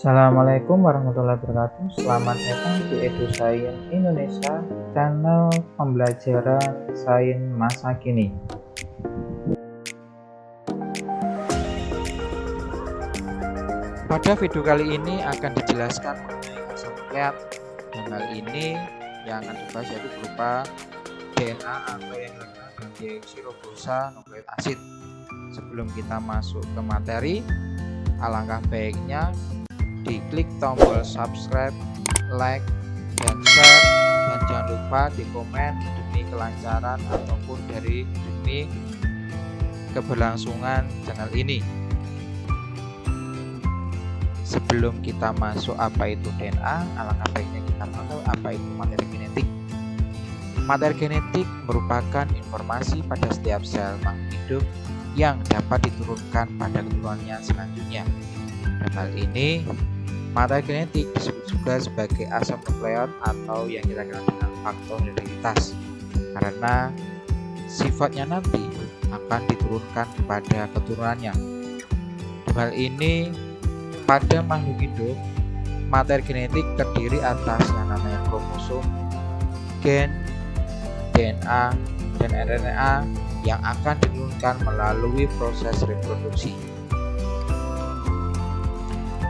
Assalamualaikum warahmatullahi wabarakatuh. Selamat datang di EduScience Indonesia, channel pembelajaran sains masa kini. Pada video kali ini akan dijelaskan mengenai asam nukleat. Dan hal ini yang akan dibahas yaitu berupa DNA atau yang dikenal dengan deoksiribosa nukleik asid. Sebelum kita masuk ke materi, alangkah baiknya diklik tombol subscribe, like, dan share, dan jangan lupa di komen demi kelancaran ataupun demi keberlangsungan channel ini. Sebelum kita masuk apa itu DNA, alangkah baiknya kita tahu apa itu materi genetik. Materi genetik merupakan informasi pada setiap sel makhluk hidup yang dapat diturunkan pada keturunannya selanjutnya. Dalam hal ini, materi genetik disebut juga sebagai asam nukleat atau yang kita kenal dengan faktor hereditas, karena sifatnya nanti akan diturunkan kepada keturunannya. Dalam hal ini, pada makhluk hidup, materi genetik terdiri atas yang namanya kromosom, gen, DNA, dan RNA yang akan diturunkan melalui proses reproduksi.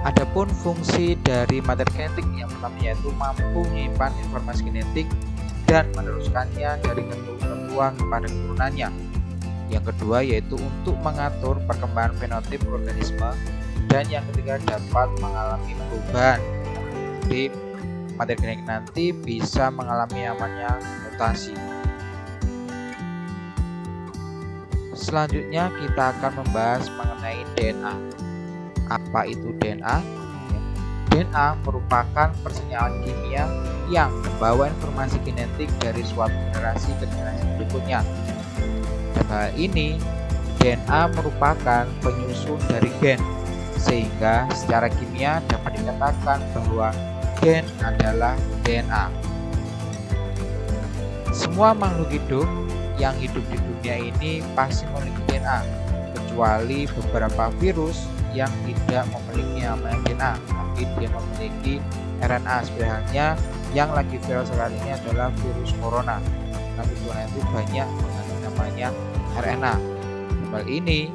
Adapun fungsi dari materi genetik yang pertama yaitu mampu menyimpan informasi genetik dan meneruskannya dari ketua kepada keturunannya. Yang kedua yaitu untuk mengatur perkembangan fenotip organisme, dan yang ketiga dapat mengalami perubahan. Jadi materi genetik nanti bisa mengalami namanya mutasi. Selanjutnya kita akan membahas mengenai DNA. Apa itu DNA? DNA merupakan persenjataan kimia yang membawa informasi genetik dari suatu generasi ke generasi berikutnya. Dalam hal ini, DNA merupakan penyusun dari gen, sehingga secara kimia dapat dikatakan bahwa gen adalah DNA. Semua makhluk hidup yang hidup di dunia ini pasti memiliki DNA, kecuali beberapa virus yang tidak memiliki namanya DNA, tapi dia memiliki RNA. Sebenarnya yang lagi viral sekarang ini adalah virus corona, tapi corona itu banyak mengandung namanya RNA. Hal ini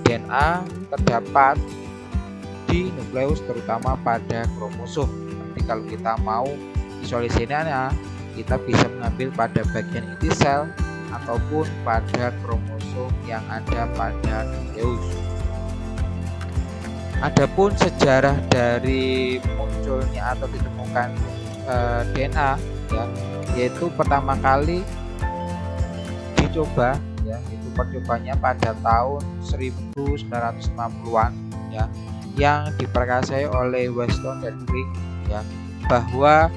DNA terdapat di nukleus, terutama pada kromosom. Nanti kalau kita mau visualisasinya, kita bisa mengambil pada bagian inti sel ataupun pada kromosom yang ada pada nukleus. Adapun sejarah dari munculnya atau ditemukan DNA, yaitu pertama kali dicoba, itu percobanya pada tahun 1950-an, yang diperkasai oleh Weston dan Crick, bahwa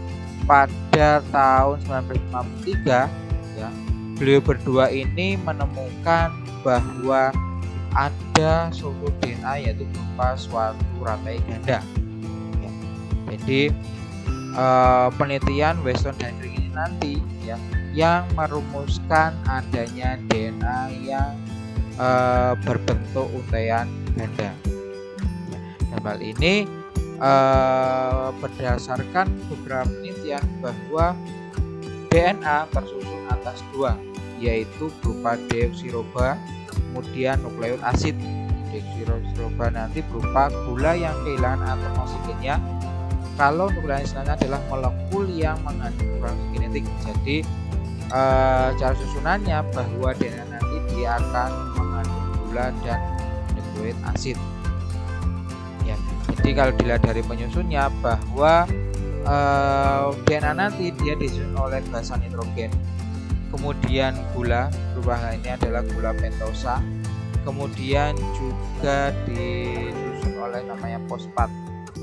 pada tahun 1953 beliau berdua ini menemukan bahwa ada suatu DNA yaitu berupa suatu rantai ganda. Jadi penelitian Weston dan Crick ini nanti yang merumuskan adanya DNA yang berbentuk untaian ganda. Dalam hal ini berdasarkan beberapa penelitian bahwa DNA tersusun atas dua, yaitu berupa deoksiribosa, kemudian nukleik asid. Deoksiribosa nanti berupa gula yang kehilangan atom oksigennya, kalau nukleik asidnya adalah molekul yang mengandung informasi genetik. Jadi cara susunannya bahwa DNA nanti dia akan mengandung gula dan nukleik asid. Jadi kalau dilihat dari penyusunnya bahwa DNA nanti dia disusun oleh basa nitrogen, kemudian gula berubah ini adalah gula pentosa, kemudian juga disusun oleh namanya fosfat.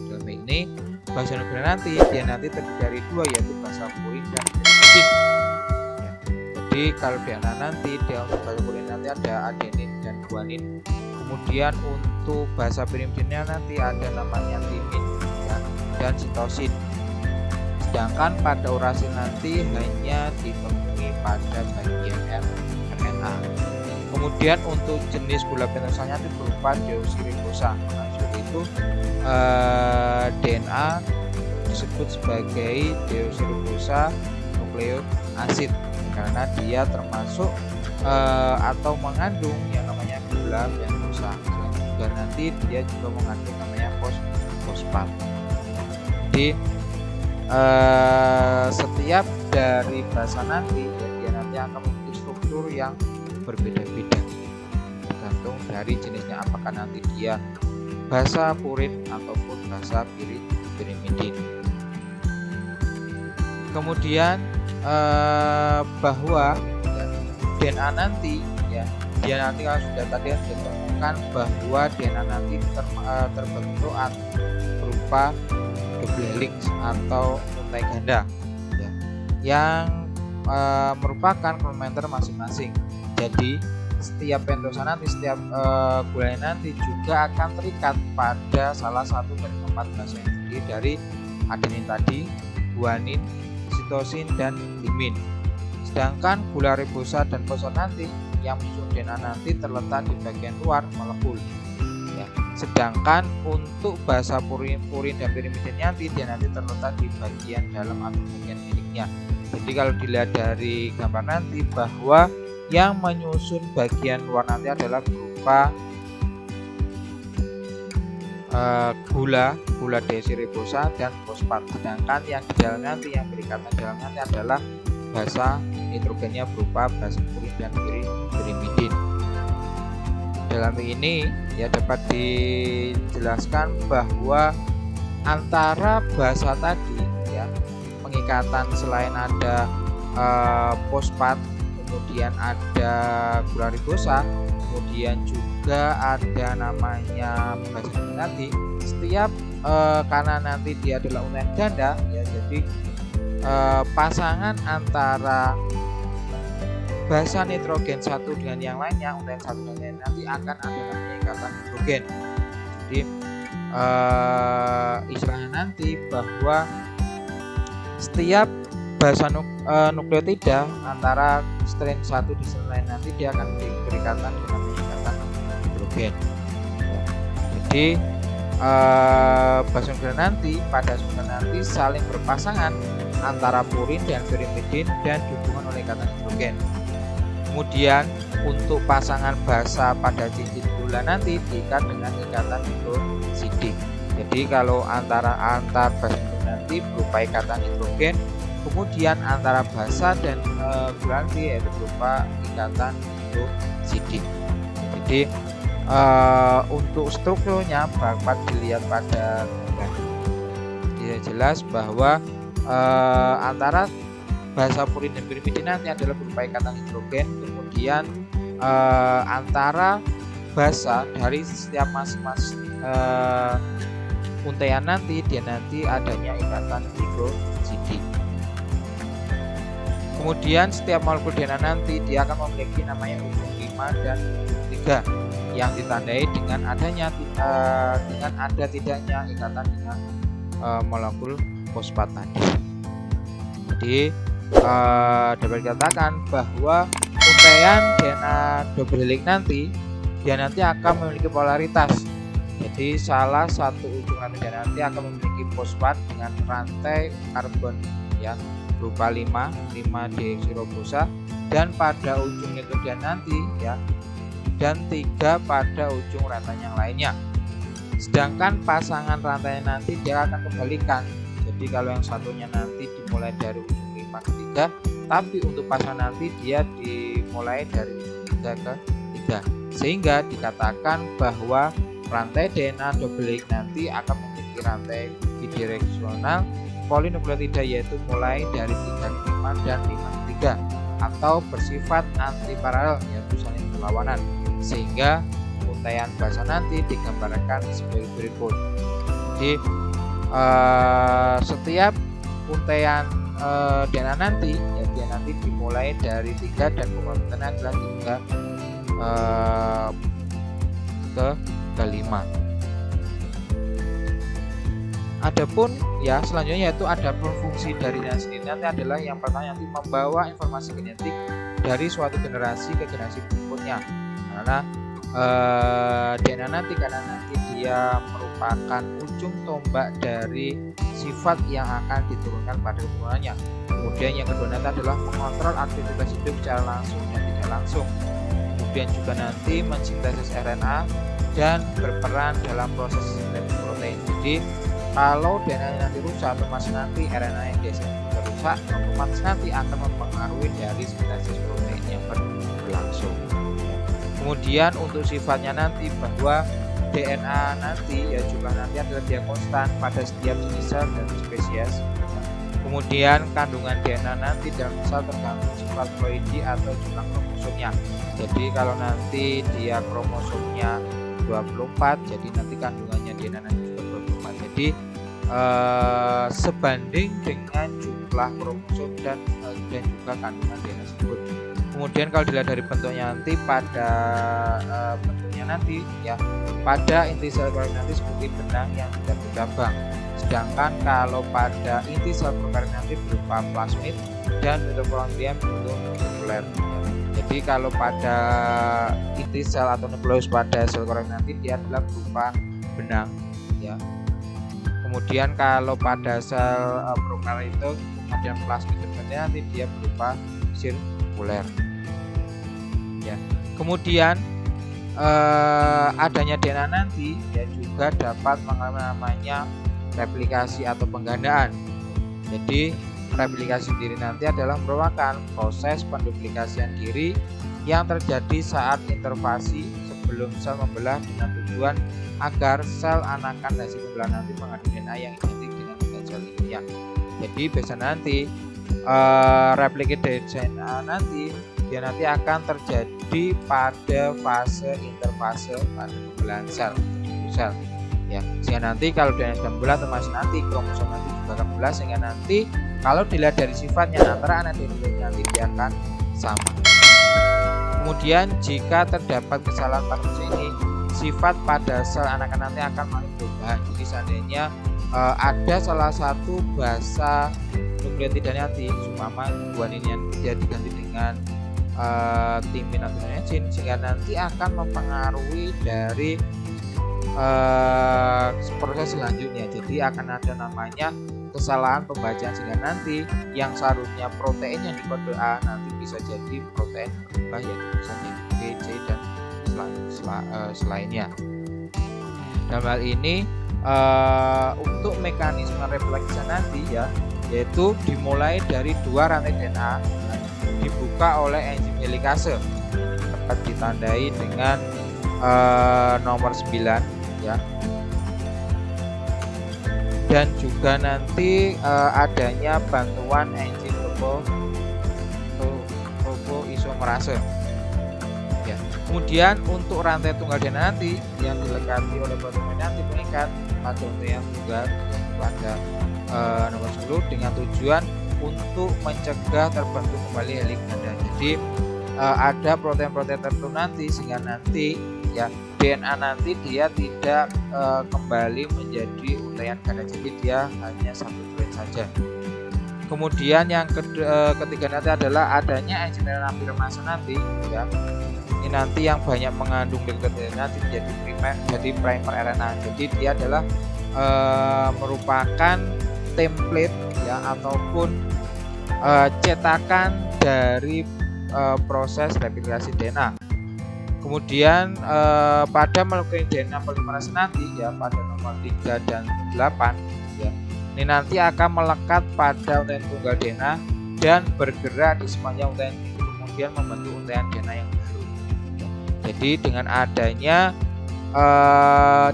Dalam ini basa nukleik nanti dia nanti terdiri dari dua, yaitu basa purin dan hidrogen. Jadi kalau DNA nanti dia untuk basa purin nanti ada adenin dan guanin, kemudian untuk basa pirimidinnya nanti ada namanya timin dan sitosin. Sedangkan pada urasil nanti hanya ditemui pada bagian RNA. Kemudian untuk jenis gula pentosanya itu berupa deoksiribosa. Nah, seperti yaitu DNA disebut sebagai deoksiribosa nukleoasid karena dia termasuk atau mengandung yang namanya gula pentosa. Selain juga nanti dia juga mengandung namanya fosfat. Jadi setiap dari basa nanti dia nanti akan memiliki struktur yang berbeda-beda tergantung dari jenisnya, apakah nanti dia basa purin ataupun basa pirimidin. Kemudian bahwa ya, DNA nanti ya dia nanti kalau sudah tadi ditemukan bahwa DNA nanti terbentuk berupa double helix atau untai ganda ya, yang merupakan komplementer masing-masing. Jadi setiap pentosa nanti, setiap gulanya nanti juga akan terikat pada salah satu dari 4 basa yang terdiri dari adenin tadi, guanin, sitosin, dan timin. Sedangkan gula ribosa dan fosfat nanti yang menyusun DNA nanti terletak di bagian luar molekul. Ya. Sedangkan untuk basa purin dan pirimidin nanti dia nanti terletak di bagian dalam atau bagian miliknya. Jadi kalau dilihat dari gambar nanti bahwa yang menyusun bagian luar nanti adalah berupa gula deoksiribosa dan fosfat. Sedangkan yang di dalam nanti, yang berikatan dalam nanti adalah basa nitrogennya berupa basa purin dan pirimidin. Dalam ini ya dapat dijelaskan bahwa antara basa tadi ya pengikatan selain ada fosfat, kemudian ada gula ribosa, kemudian juga ada namanya basa tadi. Setiap karena nanti dia adalah untaian ganda ya, jadi pasangan antara basa nitrogen satu dengan yang lainnya, untaian satu dengan yang lain nanti akan ada namanya ikatan hidrogen. Jadi istilahnya nanti bahwa setiap basa nukleotida antara strain satu di strain lain nanti dia akan diberikan dengan ikatan hidrogen. Jadi basa nukleotida nanti pada susunan nanti saling berpasangan antara purin dan pirimidin dan dihubungkan oleh ikatan hidrogen. Kemudian untuk pasangan basa pada cincin gula nanti diikat dengan ikatan hidrosidik. Jadi kalau antar basa nanti berupa ikatan hidrogen, kemudian antara basa dan gula nanti yaitu berupa ikatan hidrosidik. Jadi untuk strukturnya dapat dilihat pada gambar. Ya, jelas bahwa antara basa purin dan pirimidin nanti adalah berupa ikatan hidrogen, kemudian antara basa dari setiap masing-masing untaian nanti dia nanti adanya ikatan hidrosidik. Kemudian setiap molekul DNA nanti dia akan memiliki namanya ujung 5 dan ujung 3 yang ditandai dengan adanya dengan ada tidaknya ikatan dengan molekul fosfat tadi. Jadi dapat dikatakan bahwa untaian DNA double helix nanti dia nanti akan memiliki polaritas. Jadi salah satu ujung rantai DNA nanti akan memiliki fosfat dengan rantai karbon ya berupa 5 deoksiribosa, dan pada ujung nitrogen nanti ya, dan 3 pada ujung rantai yang lainnya. Sedangkan pasangan rantai nanti dia akan kebalikan. Jadi kalau yang satunya nanti dimulai dari ujung 5 ke 3, tapi untuk pasangan nanti dia dimulai dari ujung 3 ke 3. Sehingga dikatakan bahwa rantai DNA double helix nanti akan memiliki rantai bidireksional polinukleotida, yaitu mulai dari 3 ke 5 dan 5 ke 3, atau bersifat antiparalel yaitu saling berlawanan, sehingga untaian basa nanti digambarkan sebagai berikut. Jadi setiap untaian DNA nanti ya dia nanti dimulai dari 3 dan komplementernya adalah 3 ke 5. Adapun ya selanjutnya yaitu ada fungsi dari DNA sendiri nanti adalah yang pertama nanti membawa informasi genetik dari suatu generasi ke generasi berikutnya. Karena DNA nanti, karena nanti dia merupakan ujung tombak dari sifat yang akan diturunkan pada keturunannya. Kemudian yang kedua nanti adalah mengontrol aktivitas hidup secara langsung dan tidak langsung. Kemudian juga nanti mensintesis RNA dan berperan dalam proses sintesis protein. Jadi kalau DNA nanti rusak, otomatis nanti RNA yang biasanya rusak, otomatis nanti akan mempengaruhi dari sintesis protein yang berlangsung. Kemudian untuk sifatnya nanti bahwa DNA nanti ya jumlah nanti adalah dia konstan pada setiap jenis sel dan spesies. Kemudian kandungan DNA nanti dalam sel tergantung sifat ploidi atau jumlah kromosomnya. Jadi kalau nanti dia kromosomnya 24, jadi nanti kandungannya DNA nanti juga 24. Jadi sebanding dengan jumlah kromosom dan juga kandungan DNA tersebut. Kemudian kalau dilihat dari bentuknya nanti, pada bentuknya nanti ya pada inti sel prokaryot nanti seperti benang yang tidak bercabang. Sedangkan kalau pada inti sel prokaryot nanti berupa plasmid dan mitokondria bentuk nuklear. Jadi kalau pada inti sel atau nukleus pada sel prokaryot nanti dia adalah berupa benang ya. Kemudian kalau pada sel prokaryot itu kemudian plasmid dan nanti dia berupa sirkuler. Ya. Kemudian adanya DNA nanti ya juga dapat mengalami namanya replikasi atau penggandaan. Jadi replikasi diri nanti adalah merupakan proses penduplikasian diri yang terjadi saat interfasi sebelum sel membelah dengan tujuan agar sel anakan dan si pembelah nanti mengandung DNA yang identik dengan sel ini ya. Jadi biasa nanti replikasi dari DNA nanti dia nanti akan terjadi pada fase interfase pada pembelahan sel ya. Sehingga nanti kalau DNA sudah membelah, otomatis nanti kromosom nanti juga akan membelah, sehingga nanti kalau dilihat dari sifatnya antara anak dan ibu nanti dia akan sama. Kemudian jika terdapat kesalahan pada ini, sifat pada sel anakan nanti akan mulai berubah. Jadi seandainya ada salah satu basa nukleotidanya nanti sumama guanin yang dia diganti dengan timin atau adenosine, sehingga nanti akan mempengaruhi dari proses selanjutnya. Jadi akan ada namanya kesalahan pembacaan, sehingga nanti yang seharusnya protein yang di kode A nanti bisa jadi protein berubah ya, bisa jadi B, C dan selainnya. Dalam hal ini untuk mekanisme replikasi nanti ya, yaitu dimulai dari dua rantai DNA dibuka oleh enzim helikase, dapat ditandai dengan nomor 9 ya. Dan juga nanti adanya bantuan enzim topoisomerase ya. Kemudian untuk rantai tunggal DNA nanti yang dilengkapi oleh protein nanti mengikat pada yang tunggal pada nomor 10 dengan tujuan untuk mencegah terbentuk kembali heliks ganda. Jadi ada protein-protein tertentu nanti sehingga nanti ya DNA nanti dia tidak kembali menjadi untaian ganda, jadi dia hanya satu string saja. Kemudian yang ketiga nanti adalah adanya enzim afirmase nanti ya. Ini nanti yang banyak mengandung nukleotida nanti jadi primer RNA. Jadi dia adalah merupakan template ya ataupun cetakan dari proses replikasi DNA. Kemudian pada molekul DNA polimerase nanti ya pada nomor 3 dan 8 ya, ini nanti akan melekat pada untaian tunggal DNA dan bergerak di sepanjang untaian itu, kemudian membentuk untaian DNA yang baru. Jadi dengan adanya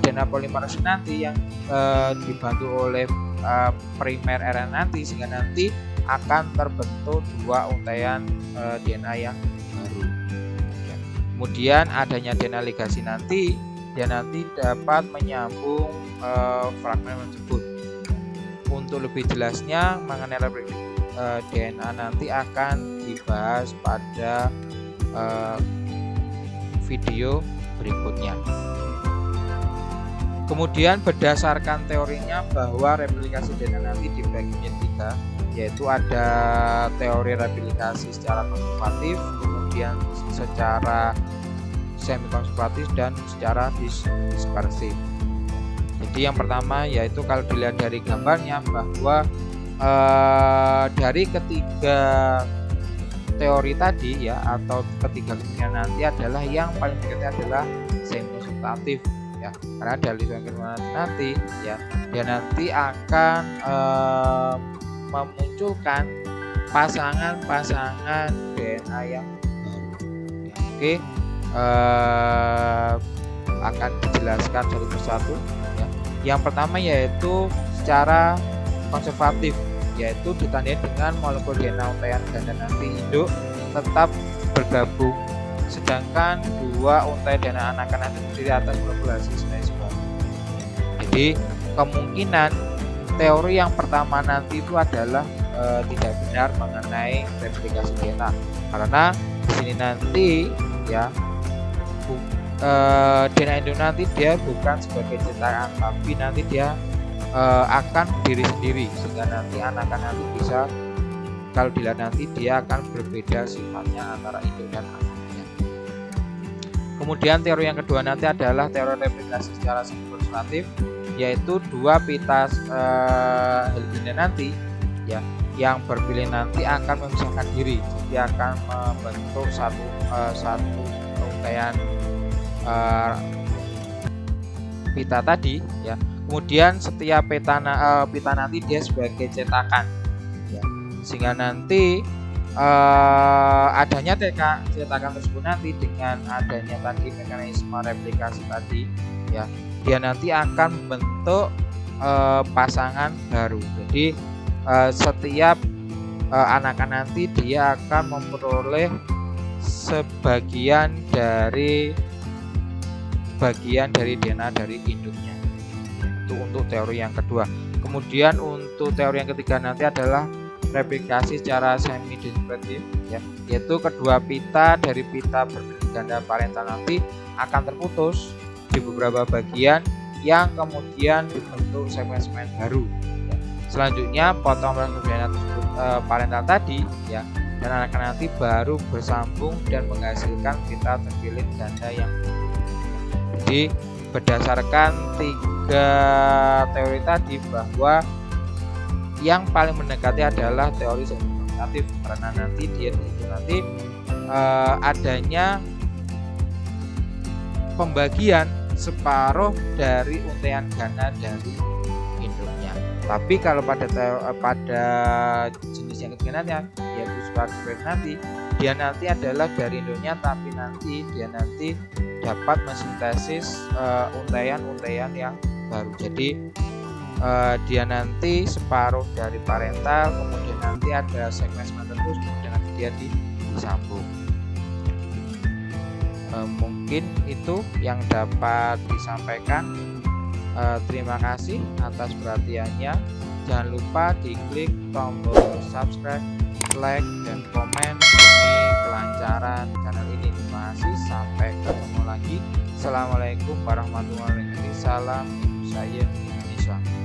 DNA polimerase nanti yang dibantu oleh primer RNA nanti, sehingga nanti akan terbentuk dua untaian DNA yang baru. Kemudian adanya DNA ligasi nanti, dia nanti dapat menyambung fragmen tersebut. Untuk lebih jelasnya mengenai replikasi DNA nanti akan dibahas pada video berikutnya. Kemudian berdasarkan teorinya bahwa replikasi DNA nanti dibagi menjadi 3, yaitu ada teori replikasi secara konservatif, kemudian secara semi konservatif dan secara dispersif. Jadi yang pertama yaitu kalau dilihat dari gambarnya bahwa dari ketiga teori tadi ya, atau ketiga kemungkinan nanti adalah yang paling dekat adalah semi konsultatif ya, karena dari semi konsultatif nanti ya dia nanti akan memunculkan pasangan-pasangan DNA yang baru ya. Oke, akan dijelaskan satu persatu ya. Yang pertama yaitu secara konservatif, yaitu ditandai dengan molekul DNA untaian ganda nanti induk tetap bergabung, sedangkan dua untai DNA anakan nanti terdiri atas molekul hasil spesimen. Jadi kemungkinan teori yang pertama nanti itu adalah tidak benar mengenai replikasi DNA, karena di sini nanti ya DNA induk nanti dia bukan sebagai cetakan, tapi nanti dia akan berdiri sendiri, sehingga nanti anakan nanti bisa, kalau dilihat nanti dia akan berbeda sifatnya antara induk dan anaknya. Kemudian teori yang kedua nanti adalah teori replikasi secara semi-konservatif, yaitu dua pita Hilginen nanti ya yang berpilih nanti akan memisahkan diri, jadi akan membentuk satu untaian pita tadi ya. Kemudian setiap pita nanti dia sebagai cetakan ya, sehingga nanti adanya cetakan tersebut nanti dengan adanya tadi mekanisme replikasi tadi ya, dia nanti akan membentuk pasangan baru. Jadi setiap anakan nanti dia akan memperoleh sebagian dari DNA dari induknya. Itu untuk teori yang kedua. Kemudian untuk teori yang ketiga nanti adalah replikasi secara semi dispertif ya, yaitu kedua pita dari pita berbentuk ganda parental nanti akan terputus di beberapa bagian yang kemudian dibentuk segmen-segmen baru ya. Selanjutnya potong DNA tersebut parental tadi ya, dan anakan nanti baru bersambung dan menghasilkan pita terpilih ganda yang baru. Jadi berdasarkan tiga teori tadi bahwa yang paling mendekati adalah teori semi-konservatif, karena nanti dia nanti adanya pembagian separuh dari untaian ganda dari induknya. Tapi kalau pada jenis yang ketiga yaitu semi-konservatif nanti dia nanti adalah dari induknya, tapi nanti dia nanti dapat mensintesis untaian-untaian yang baru. Jadi dia nanti separuh dari parental, kemudian nanti ada segmen terus, kemudian nanti dia disambung. Mungkin itu yang dapat disampaikan. Terima kasih atas perhatiannya. Jangan lupa diklik tombol subscribe, like, dan komen demi kelancaran channel ini. Terima kasih, sampai ketemu lagi. Assalamualaikum warahmatullahi wabarakatuh. Salam Ibu saya Indonesia.